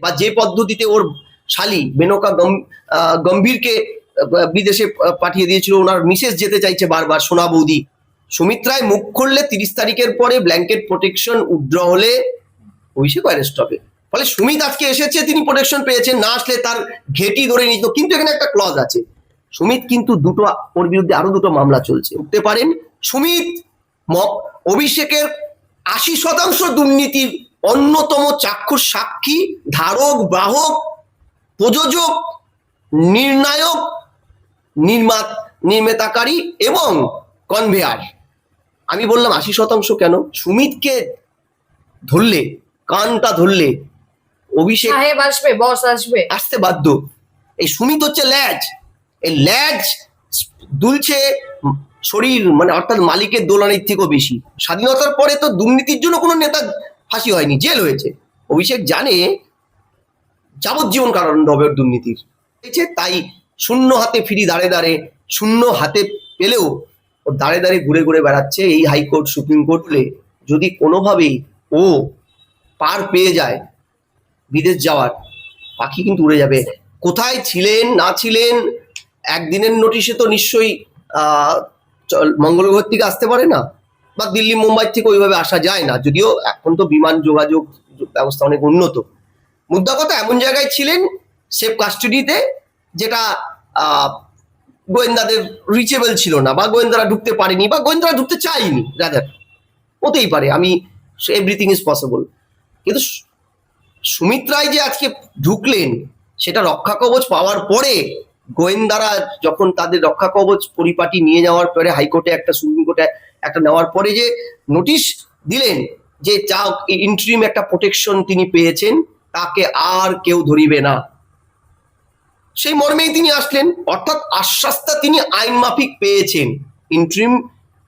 বা যে পদ্ধতিতে ওর শালী মেনকা গম্ভীরকে বিদেশে পাঠিয়ে দিয়েছিল, ওনার মিসেস যেতে চাইছে বারবার, সোনা বৌদি। সুমিত রায় মুখ খুললে 30 তারিখের পরে ব্ল্যাঙ্কেট প্রোটেকশন উইথড্র হলে অভিষেক অ্যারেস্ট হবে। ফলে সুমিত আজকে এসেছে, তিনি প্রোটেকশন পেয়েছেন, না আসলে তার ঘেটি ধরে নিত। কিন্তু এখানে একটা ক্লজ আছে, সুমিত কিন্তু ওর বিরুদ্ধে আরো দুটো মামলা চলছে, উঠতে পারেন। সুমিত অভিষেকের 80% দুর্নীতির অন্যতম চাক্ষুষ সাক্ষী, ধারক বাহক, প্রযোজক, নির্ণায়ক, নির্মাতাকারী এবং কনভেয়ার। আমি বললাম 80% কেন? সুমিতকে ধরলে, কানটা ধরলে অভিষেক আসবে, বস আসবে, আসতে বাধ্য। এই সুমিত হচ্ছে ল্যাজ, এই ল্যাজ দুলছে শরীর, মানে অর্থাৎ মালিকের দোলানির থেকেও বেশি। স্বাধীনতার পরে তো দুর্নীতির জন্য কোনো নেতা ফাঁসি হয়নি, জেল হয়েছে। অভিষেক জানে যাবজ্জীবন কারাদণ্ড হবে দুর্নীতির, তাই শূন্য হাতে ফিরি দাঁড়ে দাঁড়ে, শূন্য হাতে পেলেও ও দাঁড়ে দাঁড়িয়ে ঘুরে ঘুরে বেড়াচ্ছে। এই হাইকোর্ট সুপ্রিম কোর্টে যদি কোনোভাবেই ও পার পেয়ে যায় বিদেশ যাওয়ার, পাখি কিন্তু উড়ে যাবে। কোথায় ছিলেন না ছিলেন, একদিনের নোটিশে তো নিশ্চয়ই মঙ্গল গ্রহ থেকে আসতে পারে না, বা দিল্লি মুম্বাই থেকে ওইভাবে আসা যায় না, যদিও এখন তো বিমান যোগাযোগ ব্যবস্থা অনেক উন্নত। মুদ্রা কথা, এমন জায়গায় ছিলেন সেফ কাস্টাডিতে, যেটা গোয়েন্দাদের রিচেবল ছিল না, বা গোয়েন্দারা ঢুকতে পারেনি, বা গোয়েন্দারা ঢুকতে চায়নি। রাদার হতেই পারে, আমি এভরিথিং ইজ পসিবল। কিন্তু সুমিত রায় যে আজকে ঢুকলেন, সেটা রক্ষা কবচ পাওয়ার পরে, গোয়েন্দারা যখন তাদের রক্ষা কবচ পরিপাটি নিয়ে যাওয়ার পরে, হাইকোর্টে একটা, সুপ্রিম কোর্টে একটা নেওয়ার পরে যে নোটিশ দিলেন যে যা ইন্টারিম একটা প্রোটেকশন তিনি পেয়েছেন, তাকে আর কেউ ধরিবে না, সেই মর্মেই তিনি আসলেন। অর্থাৎ আশ্বাসটা তিনি আইন মাফিক পেয়েছেন। ইন্টারিম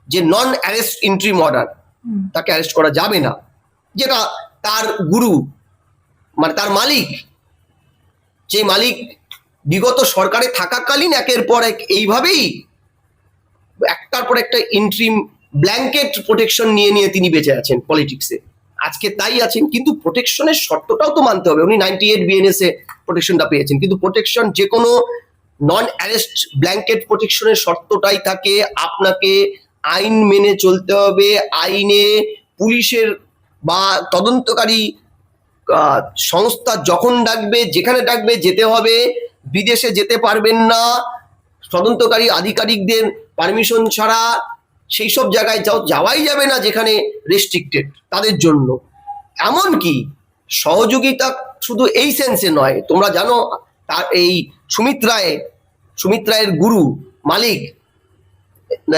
যে নন অ্যারেস্ট ইন্টারিম অর্ডার, তাকে অ্যারেস্ট করা যাবে না, যেটা তার গুরু, মানে তার মালিক, যে মালিক বিগত সরকারে থাকাকালীন একের পর এক এইভাবেই একটার পর একটা ইন্টারিম ব্ল্যাঙ্কেট প্রোটেকশন নিয়ে নিয়ে তিনি বেঁচে আছেন পলিটিক্সে। আজকে তাই আছেন, কিন্তু প্রোটেকশনের শর্তটাও তো মানতে হবে। উনি 98 বিএনএস এ প্রোটেকশনটা পেয়েছেন, কিন্তু প্রোটেকশন যে কোনো নন অ্যারেস্ট ব্ল্যাঙ্কেট প্রোটেকশনের শর্তটাই থাকে, আপনাকে আইন মেনে চলতে হবে। আইনে পুলিশের বা তদন্তকারী সংস্থা যখন ডাকবে, যেখানে ডাকবে যেতে হবে, বিদেশে যেতে পারবেন না, তদন্তকারী আধিকারিকদের পারমিশন ছাড়া সেই সব জায়গায় যাওয়াই যাবে না যেখানে রেস্ট্রিক্টেড তাদের জন্য। এমনকি সহযোগিতা শুধু এই সেন্সে নয়, তোমরা জানো তার এই সুমিত রায়ের গুরু মালিক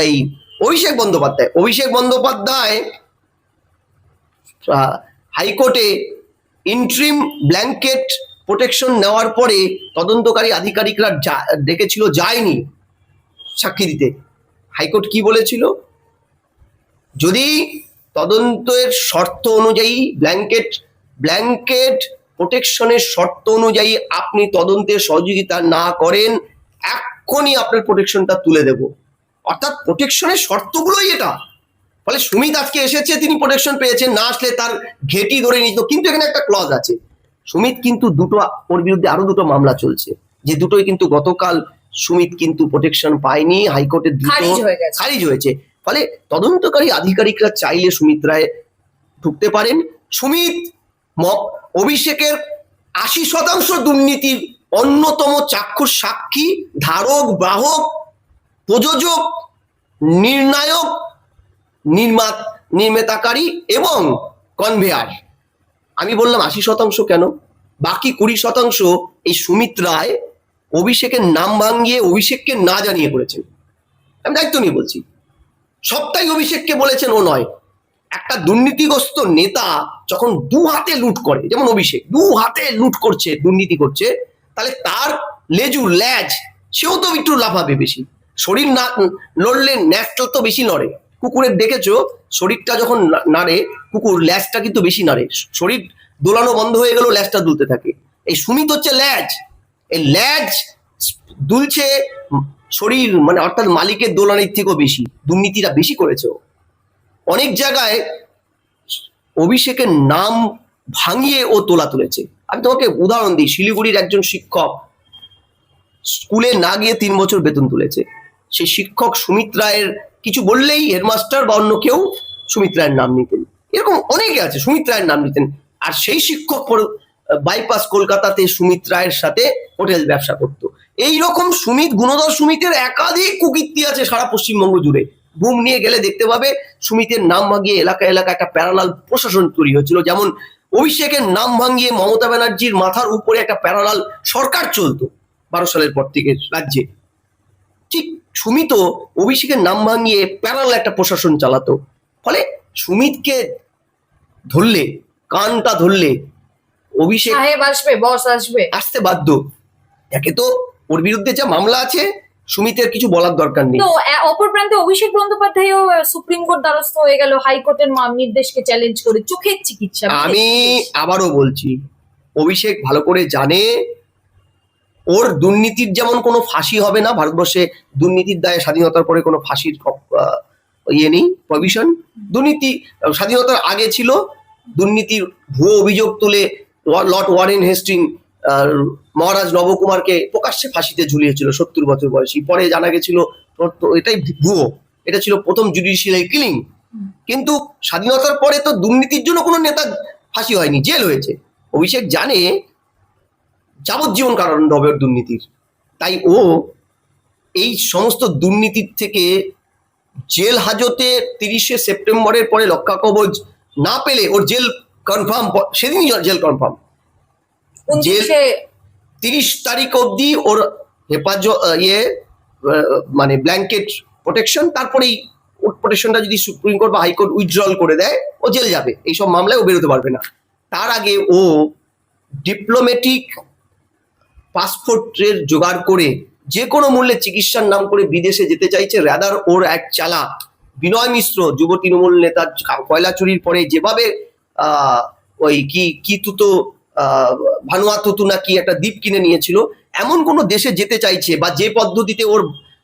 এই অভিষেক বন্দ্যোপাধ্যায় হাইকোর্টে ইন্টারিম ব্ল্যাঙ্কেট প্রোটেকশন নেওয়ার পরে তদন্তকারী আধিকারিকরা ডেকেছিল, যায়নি সাক্ষী দিতে। হাইকোর্ট কি বলেছিল? যদি তদন্তের শর্ত অনুযায়ী ব্ল্যাঙ্কেট প্রোটেকশনের শর্ত অনুযায়ী আপনি তদন্তের সহযোগিতা না করেন, এক্ষুনি আপনার প্রোটেকশনটা তুলে দেব। অর্থাৎ প্রোটেকশনের শর্তগুলোই এটা। ফলে সুমিত আজকে এসেছে, তিনি প্রোটেকশন পেয়েছেন, না আসলে তার ঘেটি ধরে নিত। কিন্তু এখানে একটা ক্লজ আছে, সুমিত কিন্তু ওর বিরুদ্ধে আরো দুটো মামলা চলছে, যে দুটোই কিন্তু গতকাল সুমিত কিন্তু প্রোটেকশন পায়নি, হাইকোর্টে খারিজ হয়েছে। ফলে তদন্তকারী আধিকারিকরা চাইলে সুমিত রায় ঢুকতে পারেন। সুমিত অভিষেকের 80% দুর্নীতির অন্যতম চাক্ষুষ সাক্ষী, ধারক বাহক, প্রযোজক, নির্ণায়ক, নির্মাতাকারী এবং কনভেয়ার। আমি বললাম 80% কেন? বাকি 20% এই সুমিত রায় অভিষেকের নাম ভাঙিয়ে অভিষেককে না জানিয়ে করেছেন। আমি দায়িত্ব নিয়ে বলছি, সবটাই অভিষেককে বলেছেন ও নয়। একটা দুর্নীতিগ্রস্ত নেতা যখন দু হাতে লুট করে, যেমন অভিষেক দু হাতে লুট করছে, দুর্নীতি করছে, তাহলে তার ল্যাজ সেও তো একটু লাফাবে বেশি। শরীর না লড়লে ন্যাসটা তো বেশি নড়ে। কুকুরের দেখেছো, শরীরটা যখন নাড়ে কুকুর, ল্যাজটা কিন্তু বেশি নাড়ে। শরীর দোলানো বন্ধ হয়ে গেলেও ল্যাজটা দুলতে থাকে। এই সুমিত হচ্ছে ল্যাজ, এই ল্যাজ দুলছে শরীর, মানে অর্থাৎ মালিকের দোলানির থেকেও বেশি। দুর্নীতিটা বেশি করেছে। অনেক জায়গায় অভিষেকের নাম ভাঙিয়ে ও তোলা তুলেছে। আমি তোমাকে উদাহরণ দিই, শিলিগুড়ির একজন শিক্ষক স্কুলে না গিয়ে 3 বছর বেতন তুলেছে। সেই শিক্ষক সুমিত রায়ের কিছু বললেই হেডমাস্টার বা অন্য কেউ সুমিত রায়ের নাম নিতেন। এরকম অনেকে আছে সুমিত রায়ের নাম নিতেন। আর সেই শিক্ষক বাইপাস কলকাতাতে সুমিত রায়ের সাথে হোটেল ব্যবসা করতো। এইরকম সুমিত, গুণধর সুমিতের একাধিক কুকীর্তি আছে সারা পশ্চিমবঙ্গ জুড়ে। বুম নিয়ে গেলে দেখতে পাবে সুমিতের নাম ভাঙিয়ে এলাকা একটা প্যারালাল প্রশাসন তৈরি হচ্ছিল। যেমন অভিষেকের নাম ভাঙিয়ে মমতা ব্যানার্জির মাথার উপরে একটা প্যারালাল সরকার চলতো 12 সালের পর থেকে রাজ্যে, ঠিক সুমিতও অভিষেকের নাম ভাঙিয়ে প্যারালাল একটা প্রশাসন চালাতো। ফলে সুমিতকে ধরলে, কানটা ধরলে অভিষেক আসতে বাধ্য। একে তো ওর বিরুদ্ধে যা মামলা আছে, সুমিতের কিছু বলার দরকার নেই। তো অপর প্রান্তে অভিষেক বন্দ্যোপাধ্যায়ও সুপ্রিম কোর্ট দ্বারস্থ হয়ে গেল হাইকোর্টের নির্দেশকে চ্যালেঞ্জ করে চোখের চিকিৎসা। আমি আবারও বলছি, অভিষেক ভালো করে জানে ওর দুর্নীতির যেমন কোনো ফাঁসি হবে না ভারতবর্ষে। দুর্নীতির দায়ে স্বাধীনতার পরে কোনো ফাঁসির ইয়ে নেই, প্রভিশন। দুর্নীতি স্বাধীনতার আগে ছিল, দুর্নীতির ভুয়ো অভিযোগ তুলে লর্ড ওয়ারেন হেস্টিং মহারাজ নবকুমারকে প্রকাশ্যে ফাঁসিতে ঝুলিয়েছিল 70 বছর বয়সী। পরে জানা গেছিল এটাই ভুয়ো, এটা ছিল প্রথম জুডিশিয়াল কিলিং। কিন্তু স্বাধীনতার পরে তো দুর্নীতির জন্য কোনো নেতা ফাঁসি হয়নি, জেল হয়েছে। অভিষেক জানে যাবজ্জীবন কারণ হবে দুর্নীতির, তাই ও এই সমস্ত দুর্নীতির থেকে জেল হাজতে 30শে সেপ্টেম্বরের পরে রক্ষা কবচ না পেলে ওর জেল কনফার্ম, সেদিনই জেল কনফার্ম। জেল 30 তারিখ অবধি ওর হেফাজত মানে ব্ল্যাঙ্কেট প্রোটেকশন, তারপরেই ওর প্রোটেকশনটা যদি সুপ্রিম কোর্ট বা হাইকোর্ট উইথড্রল করে দেয় ও জেল যাবে। এইসব মামলায় ও বেরোতে পারবে না। তার আগে ও ডিপ্লোম্যাটিক পাসপোর্টের জোগাড় করে যে কোনো মূল্যে চিকিৎসার নাম করে বিদেশে যেতে চাইছে। রাদার ওর এক চালা বিনয় মিশ্র, যুব তৃণমূল নেতা, কয়লা চুরির পরে যেভাবে ওই কি তুতো ভানুয়াতুতু না কি একটা দ্বীপ কিনে নিয়েছিল, এমন কোনো দেশে যেতে চাইছে, বা যে পদ্ধতিতে ওর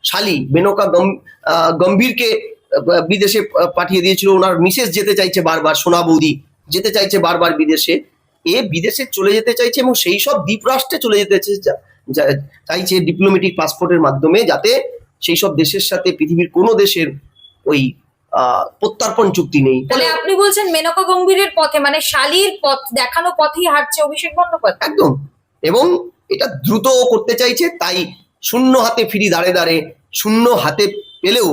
শালী মেনকা গম্ভীরকে বিদেশে পাঠিয়ে দিয়েছিল, ওনার মিসেস যেতে চাইছে বারবার, সোনা বৌদি যেতে চাইছে বারবার বিদেশে। বিদেশে চলে যেতে চাইছে এবং সেই সব দ্বীপ রাষ্ট্রে চলে যেতে চাইছে ডিপ্লোম্যাটিক পাসপোর্টের মাধ্যমে, যাতে সেই সব দেশের সাথে পৃথিবীর কোনো দেশের ওই প্রত্যর্পণ চুক্তি নেই। তাহলে আপনি বলছেন মেনকা গম্ভীরের পথে, মানে শালীর পথ দেখানো পথেই হাঁটছে অভিষেক বন্দ্যোপাধ্যায়। একদম। এবং এটা দ্রুত করতে চাইছে, তাই শূন্য হাতে ফিরি দাঁড়ে, শূন্য হাতে পেলেও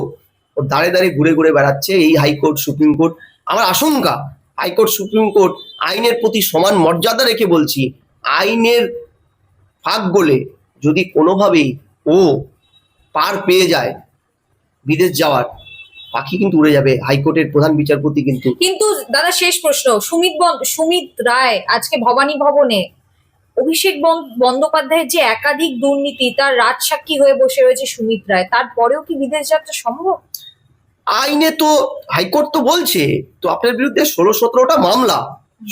ও দাঁড়ে ঘুরে ঘুরে বেড়াচ্ছে এই হাইকোর্ট সুপ্রিম কোর্ট। আমার আশঙ্কা হাইকোর্ট সুপ্রিম কোর্ট আইনের প্রতি সমান মর্যাদা রেখে বলছি, আইনের ফাঁক গলে যদি কোনোভাবেই ও পার পেয়ে যায় বিদেশ যাওয়ার, পাখি কিন্তু উড়ে যাবে হাইকোর্টের প্রধান বিচারপতি। কিন্তু দাদা শেষ প্রশ্ন, সুমিত রায় আজকে ভবানী ভবনে অভিষেক বন্দ্যোপাধ্যায়ের যে একাধিক দুর্নীতি তার রাজসাক্ষী হয়ে বসে রয়েছে সুমিত রায়, তারপরেও কি বিদেশ যাত্রা সম্ভব? আইনে তো হাইকোর্ট তো বলছে, তো আপনার বিরুদ্ধে 16-17টা মামলা,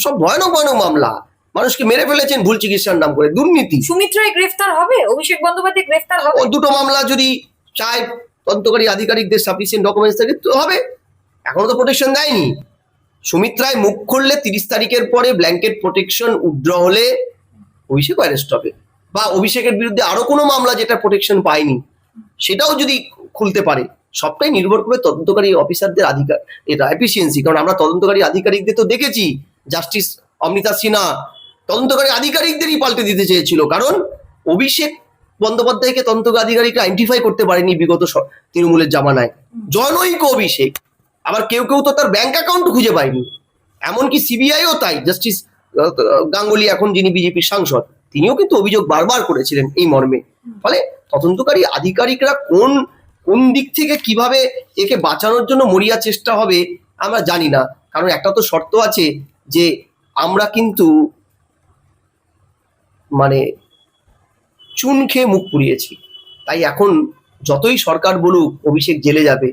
সব ভয়ানক মামলা, মানুষকে মেরে ফেলেছেন ভুল চিকিৎসার নাম করে, দুর্নীতি। সুমিত রায় গ্রেফতার হবে, অভিষেক বন্দ্যোপাধ্যায় গ্রেফতার হবে? ও দুটো মামলা যদি চায় তদন্তকারী আধিকারিকদের সাফিসিয়েন্ট ডকুমেন্টস থাকে তো হবে। এখনো তো প্রোটেকশন দেয়নি। সুমিত রায় মুখ খুললে 30 তারিখের পরে ব্ল্যাঙ্কেট প্রোটেকশন উইথড্র হলে অভিষেক অ্যারেস্ট হবে, বা অভিষেকের বিরুদ্ধে আরো কোনো মামলা যেটা প্রোটেকশন পায়নি সেটাও যদি খুলতে পারে। সবটাই নির্ভর করে তদন্তকারী অফিসারদের এটা এফিসিয়েন্সি। কারণ আমরা তদন্তকারী আধিকারিকদের তো দেখেছি, জাস্টিস অমৃতা সিনহা তদন্তকারী আধিকারিকদেরই পাল্টে দিতে চেয়েছিল, কারণ অভিষেক বন্দ্যোপাধ্যায়কে তদন্তকারী আধিকারিকরা আইডেন্টিফাই করতে পারেনি বিগত তৃণমূলের জামানায়। জনৈক অভিষেক, আবার কেউ তো তার ব্যাংক অ্যাকাউন্ট খুঁজে পায়নি, এমনকি সিবিআইও তাই। জাস্টিস গাঙ্গুলি, এখন যিনি বিজেপির সাংসদ, তিনিও কিন্তু অভিযোগ বারবার করেছিলেন এই মর্মে। ফলে তদন্তকারী আধিকারিকরা কোন দিক থেকে কিভাবে একে বাঁচানোর জন্য মরিয়া চেষ্টা হবে আমরা জানি না। কারণ একটা তো শর্ত আছে যে আমরা কিন্তু মানে চুন খেয়ে মুখ পুড়িয়েছি, তাই এখন যতই সরকার বলুক অভিষেক জেলে যাবে,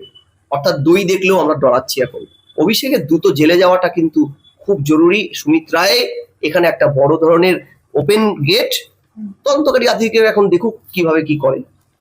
অর্থাৎ দই দেখলেও আমরা ডরাচ্ছি। এখন অভিষেকের দ্রুত জেলে যাওয়াটা কিন্তু খুব জরুরি। সুমিত রায় এখানে একটা বড় ধরনের ওপেন গেট, তদন্তকারী আধিকারিক এখন দেখুক কিভাবে কি করে।